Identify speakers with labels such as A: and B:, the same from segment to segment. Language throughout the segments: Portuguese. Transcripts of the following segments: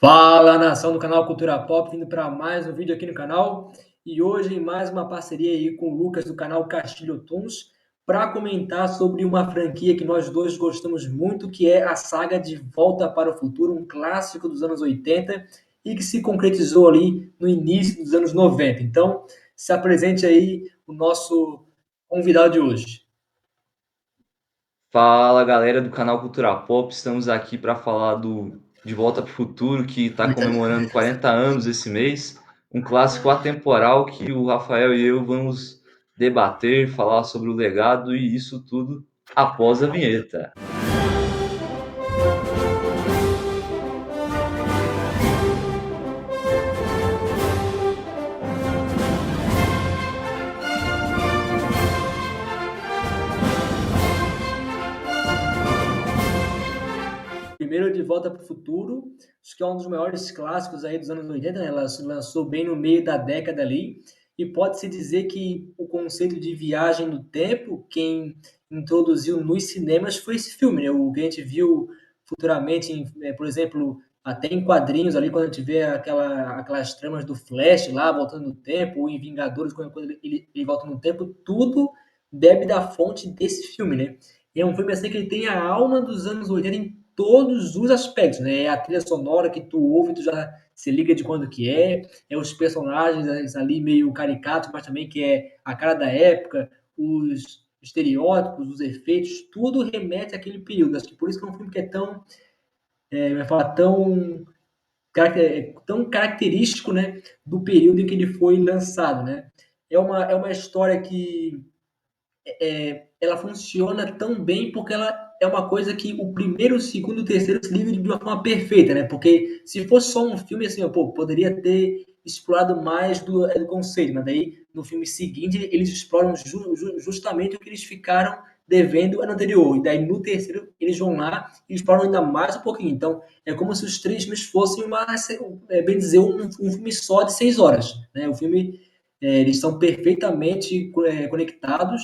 A: Fala, nação do canal Cultura Pop, vindo para mais um vídeo aqui no canal. E hoje mais uma parceria aí com o Lucas do canal Castilho Tunes para comentar sobre uma franquia que nós dois gostamos muito, que é a saga De Volta para o Futuro, um clássico dos anos 80 e que se concretizou ali no início dos anos 90. Então, se apresente aí o nosso convidado de hoje.
B: Fala galera do canal Cultura Pop, estamos aqui para falar do De Volta para o Futuro, que está comemorando 40 anos esse mês, um clássico atemporal que o Rafael e eu vamos debater, falar sobre o legado e isso tudo após a vinheta.
A: Primeiro, De Volta para o Futuro, acho que é um dos maiores clássicos aí dos anos 80, né? Ela se lançou bem no meio da década ali, e pode-se dizer que o conceito de viagem no tempo, quem introduziu nos cinemas foi esse filme, né? O que a gente viu futuramente, por exemplo, até em quadrinhos ali, quando a gente vê aquelas tramas do Flash lá, voltando no tempo, ou em Vingadores, quando ele volta no tempo, tudo bebe da fonte desse filme, né? E é um filme assim que ele tem a alma dos anos 80 em todos os aspectos, né? É a trilha sonora que tu ouve, tu já se liga de quando que é os personagens ali meio caricatos, mas também que é a cara da época, os estereótipos, os efeitos, tudo remete àquele período. Acho que por isso que é um filme que é tão, vai falar, tão característico, né, do período em que ele foi lançado, né? É uma história que ela funciona tão bem porque ela é uma coisa que o primeiro, o segundo e o terceiro se livram de uma forma perfeita, né? Porque se fosse só um filme, assim, pô, poderia ter explorado mais do conceito, mas daí no filme seguinte eles exploram justamente o que eles ficaram devendo no anterior. E daí no terceiro eles vão lá e exploram ainda mais um pouquinho. Então é como se os três filmes fossem bem dizer, um filme só de 6 horas, né? O filme, eles são perfeitamente conectados,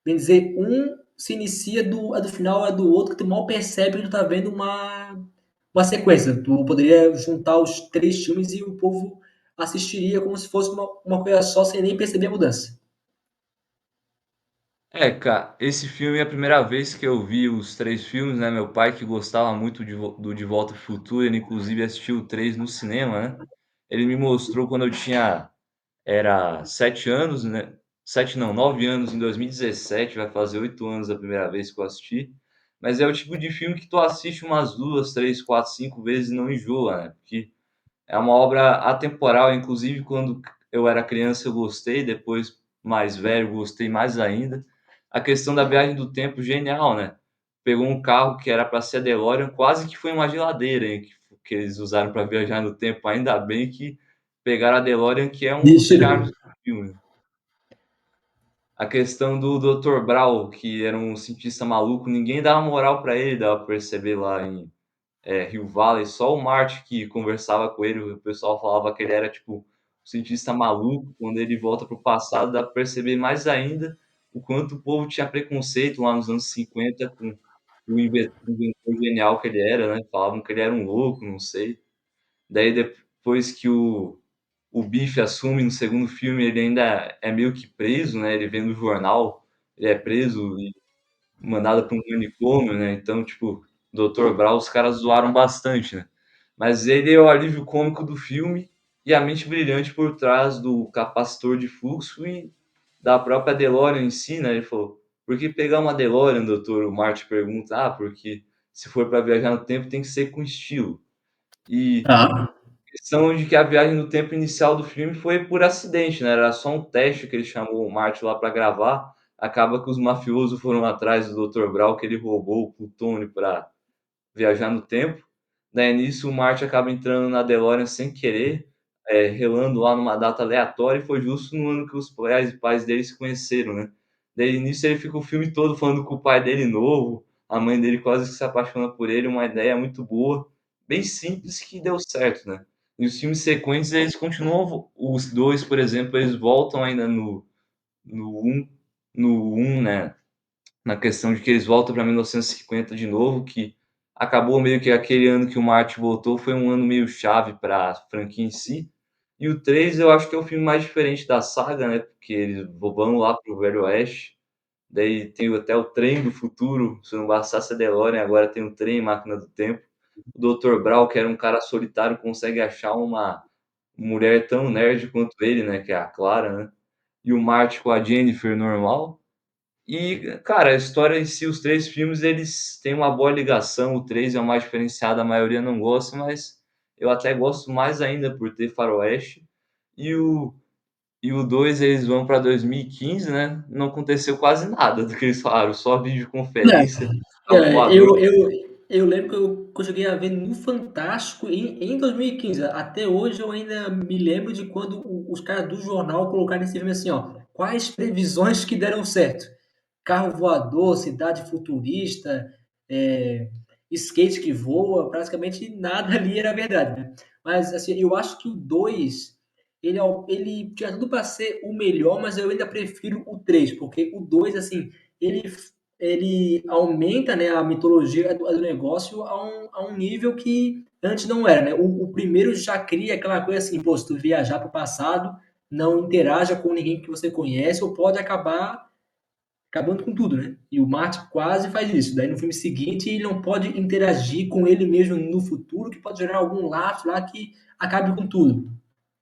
A: bem dizer, um se inicia do final é do outro, que tu mal percebe que tu tá vendo uma sequência. Tu poderia juntar os três filmes e o povo assistiria como se fosse uma coisa só, sem nem perceber a mudança.
B: Cara, esse filme é a primeira vez que eu vi os três filmes, né? Meu pai, que gostava muito do De Volta para o Futuro, ele inclusive assistiu o 3 no cinema, né? Ele me mostrou quando eu tinha era 7 anos, né? 7 não, 9 anos em 2017, vai fazer 8 anos a primeira vez que eu assisti. Mas é o tipo de filme que tu assiste umas 2, 3, 4, 5 vezes e não enjoa, né? Porque é uma obra atemporal, inclusive quando eu era criança eu gostei, depois mais velho gostei mais ainda. A questão da viagem do tempo, genial, né? Pegou um carro que era para ser a DeLorean, quase que foi uma geladeira, hein, que eles usaram para viajar no tempo. Ainda bem que pegaram a DeLorean, que é um dos
A: Isso.
B: charmes do filme. A questão do Dr. Brown, que era um cientista maluco, ninguém dava moral para ele, dava pra perceber lá em Rio Valley, só o Marty que conversava com ele, o pessoal falava que ele era tipo um cientista maluco. Quando ele volta para o passado, dá para perceber mais ainda o quanto o povo tinha preconceito lá nos anos 50 com o inventor genial que ele era, né? Falavam que ele era um louco, não sei. Daí depois que o Biff assume no segundo filme, ele ainda é meio que preso, né? Ele vê no jornal, ele é preso e mandado para um manicômio, né? Então, tipo, Dr. Brown, os caras zoaram bastante, né? Mas ele é o alívio cômico do filme e a mente brilhante por trás do capacitor de fluxo e da própria DeLorean em si, né? Ele falou: por que pegar uma DeLorean, doutor? O Marty pergunta: ah, porque se for para viajar no tempo tem que ser com estilo. E
A: Ah,
B: questão de que a viagem no tempo inicial do filme foi por acidente, né? Era só um teste que ele chamou o Marty lá para gravar. Acaba que os mafiosos foram atrás do Dr. Brown, que ele roubou o plutônio para viajar no tempo. Daí nisso o Marty acaba entrando na DeLorean sem querer, relando lá numa data aleatória, e foi justo no ano que os pais dele se conheceram, né? Daí nisso ele fica o filme todo falando com o pai dele novo, a mãe dele quase que se apaixona por ele, uma ideia muito boa, bem simples que deu certo, né? E os filmes sequentes, eles continuam, os dois, por exemplo, eles voltam ainda no um no um, né? Na questão de que eles voltam para 1950 de novo, que acabou meio que aquele ano que o Martin voltou foi um ano meio chave para a franquia em si. E o 3 eu acho que é o filme mais diferente da saga, né, porque eles vão lá para o Velho Oeste, daí tem até o trem do futuro, se não bastasse a DeLorean, agora tem o trem, máquina do tempo. O Dr. Brown, que era um cara solitário, consegue achar uma mulher tão nerd quanto ele, né, que é a Clara, né, e o Marty com a Jennifer normal. E, cara, a história em si, os 3 filmes, eles têm uma boa ligação, o 3 é o mais diferenciado, a maioria não gosta, mas eu até gosto mais ainda por ter faroeste. E o 2 eles vão para 2015, né, não aconteceu quase nada do que eles falaram, só videoconferência, carro voador.
A: Eu lembro que eu cheguei a ver no Fantástico em 2015. Até hoje eu ainda me lembro de quando os caras do jornal colocaram nesse filme assim, ó, quais previsões que deram certo? Carro voador, cidade futurista, é, skate que voa, praticamente nada ali era verdade, né? Mas assim, eu acho que o 2 ele tinha tudo para ser o melhor, mas eu ainda prefiro o 3 porque o 2 assim, ele ele aumenta, né, a mitologia do negócio a um nível que antes não era, né? O primeiro já cria aquela coisa assim, pô, se tu viajar para o passado, não interaja com ninguém que você conhece, ou pode acabar acabando com tudo, né? E o Marty quase faz isso. Daí no filme seguinte ele não pode interagir com ele mesmo no futuro, que pode gerar algum laço lá que acabe com tudo.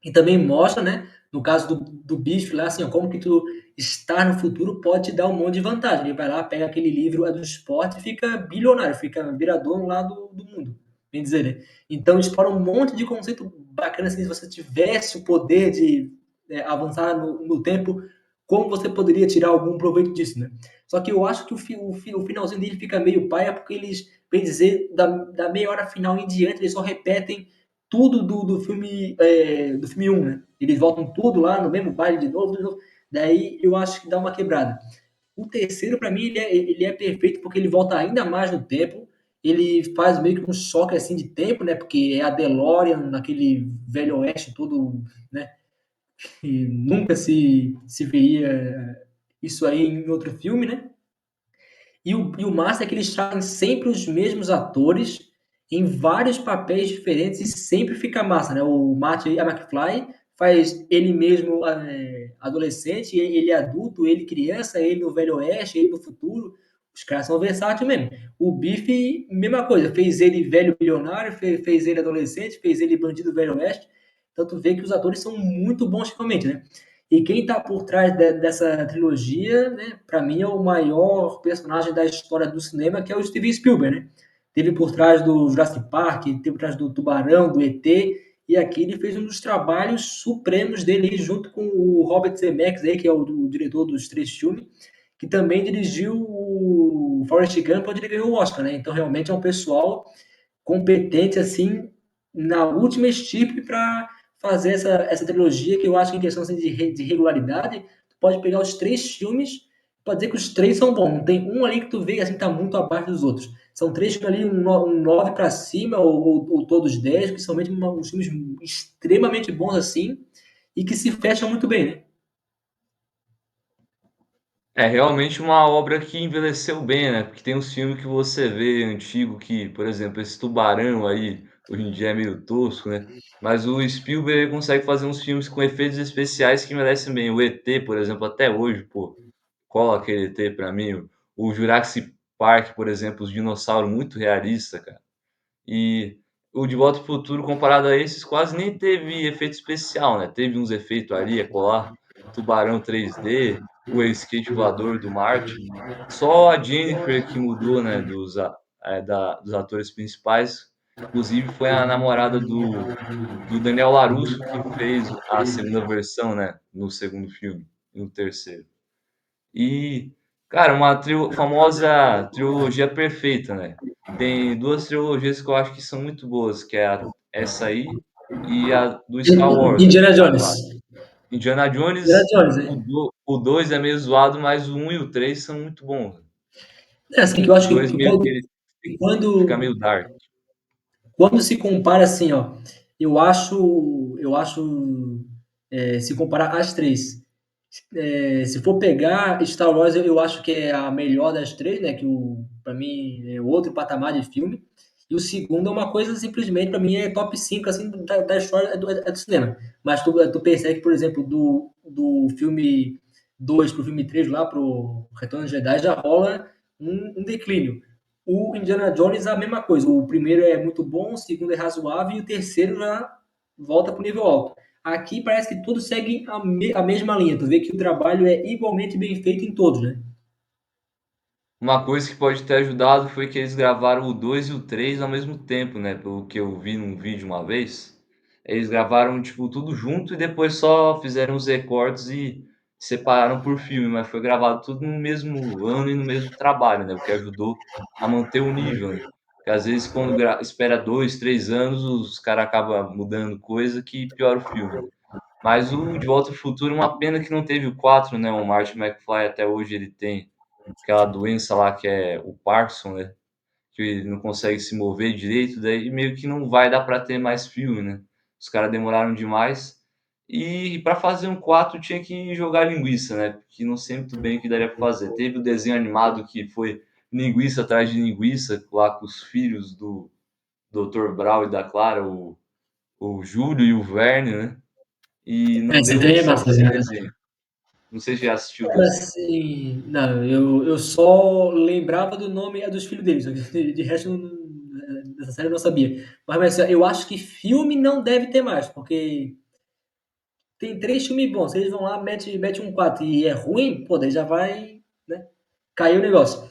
A: E também mostra, né, no caso do bicho lá, assim, ó, como que tu estar no futuro pode te dar um monte de vantagem. Ele vai lá, pega aquele livro do esporte e fica bilionário, fica virador lá do mundo, bem dizer, né? Então explora um monte de conceito bacana, assim, se você tivesse o poder de avançar no tempo, como você poderia tirar algum proveito disso, né? Só que eu acho que o finalzinho dele fica meio paia, porque eles, bem dizer, da meia hora final em diante, eles só repetem tudo do filme 1, né? Eles voltam tudo lá no mesmo baile de novo, de novo. Daí eu acho que dá uma quebrada. O terceiro, para mim, ele é perfeito porque ele volta ainda mais no tempo. Ele faz meio que um choque assim de tempo, né? Porque é a DeLorean naquele velho oeste todo, né? E nunca se veria isso aí em outro filme, né? E o massa é que eles trazem sempre os mesmos atores em vários papéis diferentes e sempre fica massa, né? O Marty McFly faz ele mesmo adolescente, ele adulto, ele criança, ele no Velho Oeste, ele no futuro. Os caras são versáteis mesmo. O Biff, mesma coisa, fez ele velho bilionário, fez ele adolescente, fez ele bandido Velho Oeste. Então tu vê que os atores são muito bons realmente, né? E quem está por trás dessa trilogia, né, para mim é o maior personagem da história do cinema, que é o Steven Spielberg, né? Teve por trás do Jurassic Park, teve por trás do Tubarão, do ET, e aqui ele fez um dos trabalhos supremos dele, junto com o Robert Zemeckis, aí, que é o diretor dos 3 filmes, que também dirigiu o Forrest Gump, onde ele ganhou o Oscar, né? Então realmente é um pessoal competente assim na última estirpe para fazer essa trilogia, que eu acho que em questão assim, de regularidade, tu pode pegar os 3 filmes, pode dizer que os 3 são bons, não tem um ali que tu vê assim tá muito abaixo dos outros. São 3 filmes ali, um 9 para cima, ou todos 10, que são realmente uns filmes extremamente bons assim, e que se fecham muito bem, né?
B: É realmente uma obra que envelheceu bem, né, porque tem uns filmes que você vê antigo que, por exemplo, esse Tubarão aí, hoje em dia é meio tosco, né, mas o Spielberg consegue fazer uns filmes com efeitos especiais que merecem bem. O ET, por exemplo, até hoje, pô, cola aquele ET pra mim. O Jurassic Park, por exemplo, os dinossauros muito realista, cara. E o De Volta para o Futuro, comparado a esses, quase nem teve efeito especial, né? Teve uns efeitos ali, acolá, tubarão 3D, o skate voador do Marte. Só a Jennifer que mudou, né, dos atores principais. Inclusive foi a namorada do Daniel LaRusso que fez a segunda versão, né, no segundo filme e no terceiro. E, cara, uma famosa trilogia perfeita, né? Tem duas trilogias que eu acho que são muito boas, que é essa aí e a do Star Wars, né?
A: Indiana
B: A
A: Jones.
B: clássica. Indiana
A: Indiana
B: Jones,
A: Jones,
B: o 2 é meio zoado, mas o um e o 3 são muito bons.
A: é assim que eu
B: O
A: acho
B: 2
A: que
B: meio que ele fica
A: quando
B: meio dark.
A: Quando se compara assim, ó, eu acho, se comparar as 3, Se for pegar Star Wars, eu acho que é a melhor das três, né? Que para mim é outro patamar de filme. E o segundo é uma coisa simplesmente, para mim, é top 5 assim, da história do cinema. Mas tu percebe que, por exemplo, do filme 2 pro filme 3 lá pro Retorno de Jedi, já rola um declínio. O Indiana Jones é a mesma coisa. O primeiro é muito bom, o segundo é razoável e o terceiro já volta pro nível alto. Aqui parece que todos seguem a mesma linha. Tu vê que o trabalho é igualmente bem feito em todos, né?
B: Uma coisa que pode ter ajudado foi que eles gravaram o 2 e o 3 ao mesmo tempo, né, pelo que eu vi num vídeo uma vez. Eles gravaram, tipo, tudo junto e depois só fizeram os recortes e separaram por filme, mas foi gravado tudo no mesmo ano e no mesmo trabalho, né, o que ajudou a manter o nível, né. Porque às vezes quando espera 2, 3 anos, os cara acaba mudando coisa que piora o filme, né. Mas o De Volta ao Futuro é uma pena que não teve o 4, né, o Marty McFly até hoje ele tem aquela doença lá que é o Parkinson, né, que ele não consegue se mover direito, daí meio que não vai dar para ter mais filme, né. Os caras demoraram demais. E para fazer um 4 tinha que jogar linguiça, né, porque não sei muito bem o que daria para fazer. Teve o desenho animado que foi linguiça atrás de linguiça, lá com os filhos do Dr. Brown e da Clara, o Júlio e o Verne, né, e não
A: Esse
B: deu
A: daí é
B: certo
A: massa,
B: esse
A: né?
B: desenho. Não sei se já assistiu o
A: Cara,
B: desenho.
A: assim, não, eu só lembrava do nome dos filhos deles, de resto, dessa série eu não sabia. Mas assim, eu acho que filme não deve ter mais, porque tem três filmes bons. Se eles vão lá, mete um 4 e é ruim, pô, daí já vai, né, cair o negócio.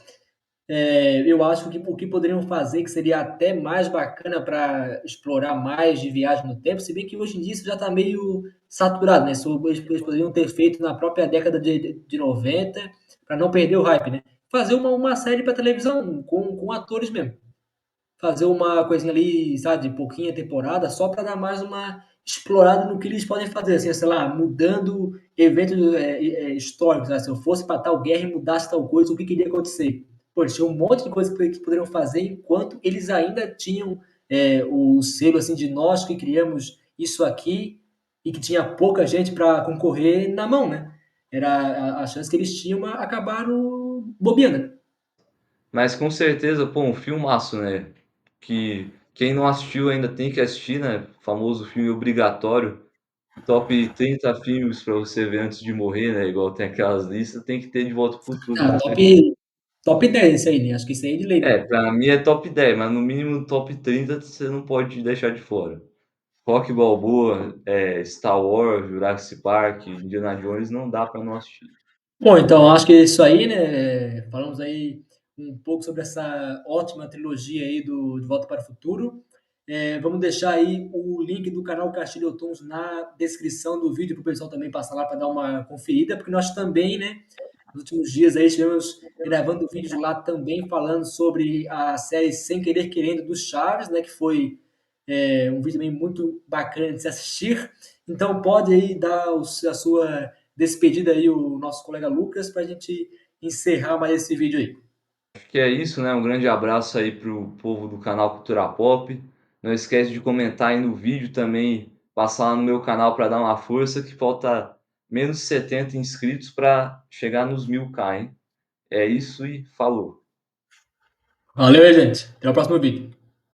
A: Eu acho que o que poderiam fazer, que seria até mais bacana para explorar mais de viagem no tempo, se bem que hoje em dia isso já está meio saturado, né? Eles poderiam ter feito na própria década de 90, para não perder o hype, né? Fazer uma série para televisão com atores mesmo, fazer uma coisinha ali, sabe, de pouquinha temporada, só para dar mais uma explorada no que eles podem fazer, assim, sei lá, mudando eventos históricos, né? Se eu fosse para tal guerra e mudasse tal coisa, o que iria acontecer? Pô, tinha um monte de coisa que poderiam fazer enquanto eles ainda tinham o selo assim de nós que criamos isso aqui e que tinha pouca gente para concorrer na mão, né? Era a chance que eles tinham, mas acabaram bobeando, né?
B: Mas com certeza, pô, um filmaço, né, que quem não assistiu ainda tem que assistir, né, famoso filme obrigatório, top 30 filmes para você ver antes de morrer, né, igual tem aquelas listas, tem que ter De Volta ao Futuro,
A: Ah,
B: com certeza.
A: top 10 isso aí, né? Acho que isso aí é de lei,
B: É,
A: né?
B: pra mim é top 10, mas no mínimo top 30 você não pode deixar de fora. Rock Balboa, Star Wars, Jurassic Park, Indiana Jones, não dá pra não assistir.
A: Bom, então acho que é isso aí, né? Falamos aí um pouco sobre essa ótima trilogia aí do De Volta para o Futuro. Vamos deixar aí o link do canal Castilho Tons na descrição do vídeo para o pessoal também passar lá para dar uma conferida, porque nós também, né, nos últimos dias aí estivemos gravando vídeos lá também falando sobre a série Sem Querer Querendo dos Chaves, né, que foi um vídeo também muito bacana de se assistir. Então pode aí dar a sua despedida aí o nosso colega Lucas para a gente encerrar mais esse vídeo aí.
B: Acho que é isso, né, um grande abraço aí pro povo do canal Cultura Pop. Não esquece de comentar aí no vídeo também, passar lá no meu canal para dar uma força, que falta menos de 70 inscritos para chegar nos 1000k, hein. É isso e falou.
A: Valeu, gente. Até o próximo vídeo.